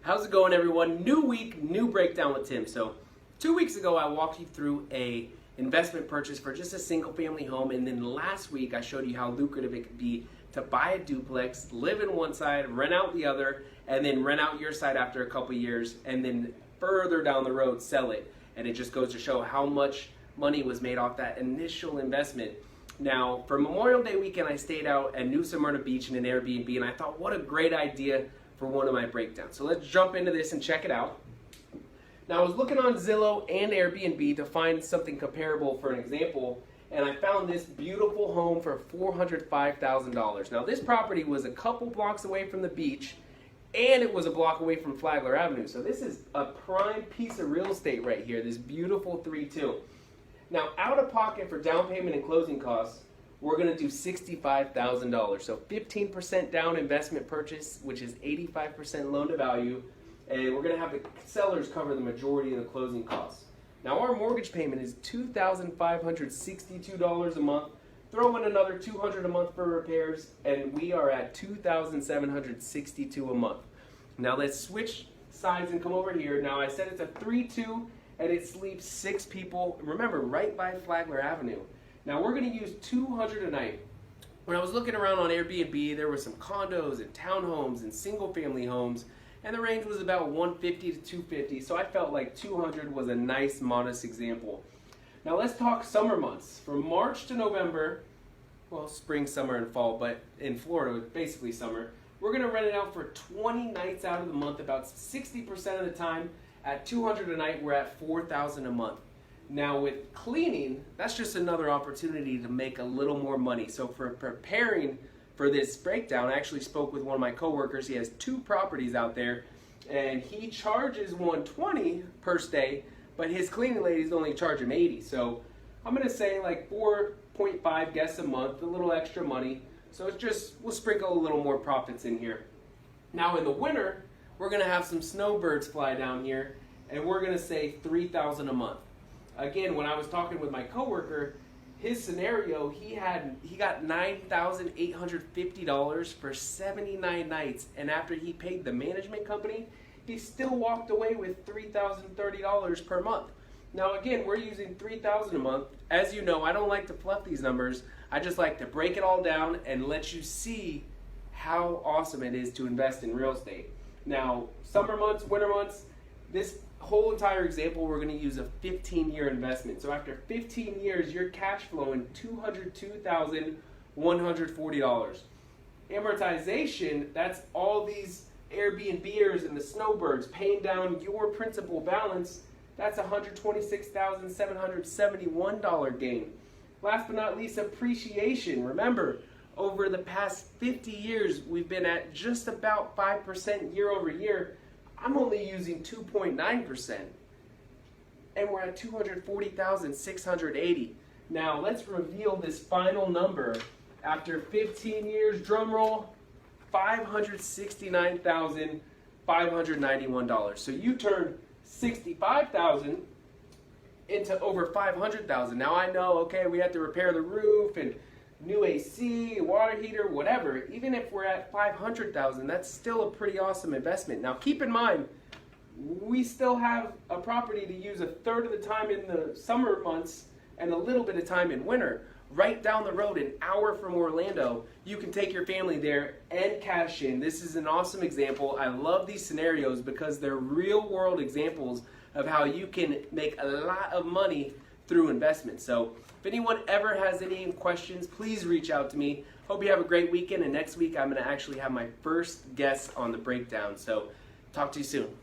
How's it going, everyone? New week, new breakdown with Tim. So 2 weeks ago I walked you through a investment purchase for just a single family home, and then last week I showed you how lucrative it could be to buy a duplex, live in one side, rent out the other, and then rent out your side after a couple years, and then further down the road sell it. And it just goes to show how much money was made off that initial investment. Now, for Memorial Day weekend, I stayed out at New Smyrna Beach in an Airbnb, and I thought, what a great idea for one of my breakdowns. So let's jump into this and check it out. Now, I was looking on Zillow and Airbnb to find something comparable for an example, and I found this beautiful home for $405,000. Now, this property was a couple blocks away from the beach, and it was a block away from Flagler Avenue. So this is a prime piece of real estate right here, this beautiful 3-2. Now, out of pocket for down payment and closing costs, we're going to do $65,000. So 15% down investment purchase, which is 85% loan to value, and we're going to have the sellers cover the majority of the closing costs. Now, our mortgage payment is $2,562 a month. Throw in another $200 a month for repairs, and we are at $2,762 a month. Now, let's switch sides and come over here. Now, I said it's a 3-2, and it sleeps 6 people. Remember, right by Flagler Avenue. Now, we're going to use $200 a night. When I was looking around on Airbnb, there were some condos and townhomes and single-family homes, and the range was about $150 to $250, so I felt like $200 was a nice, modest example. Now, let's talk summer months. From March to November, well, spring, summer, and fall, but in Florida, it's basically summer, we're going to rent it out for 20 nights out of the month, about 60% of the time. At $200 a night, we're at $4,000 a month. Now, with cleaning, that's just another opportunity to make a little more money. So for preparing for this breakdown, I actually spoke with one of my coworkers. He has 2 properties out there, and he charges $120 per stay, but his cleaning ladies only charge him $80. So I'm going to say like 4.5 guests a month, a little extra money. So it's just, we'll sprinkle a little more profits in here. Now, in the winter, we're going to have some snowbirds fly down here, and we're going to say $3,000 a month. Again, when I was talking with my coworker, his scenario, he got $9,850 for 79 nights, and after he paid the management company, he still walked away with $3,030 per month. Now, again, we're using $3,000 a month. As you know, I don't like to fluff these numbers. I just like to break it all down and let you see how awesome it is to invest in real estate. Now, summer months, winter months, this whole entire example, we're going to use a 15-year investment. So after 15 years, you're cash flowing $202,140. Amortization, that's all these Airbnbers and the snowbirds paying down your principal balance. That's $126,771 gain. Last but not least, appreciation. Remember, over the past 50 years, we've been at just about 5% year over year. I'm only using 2.9%, and we're at $240,680. Now, let's reveal this final number. After 15 years, drum roll, $569,591. So you turned $65,000 into over $500,000. Now, I know, okay, we have to repair the roof and new AC, water heater, whatever. Even if we're at $500,000, that's still a pretty awesome investment. Now, keep in mind, we still have a property to use a third of the time in the summer months and a little bit of time in winter. Right down the road, an hour from Orlando, you can take your family there and cash in. This is an awesome example. I love these scenarios because they're real-world examples of how you can make a lot of money through investment. So if anyone ever has any questions, please reach out to me. Hope you have a great weekend, and next week I'm going to actually have my first guest on the breakdown. So talk to you soon.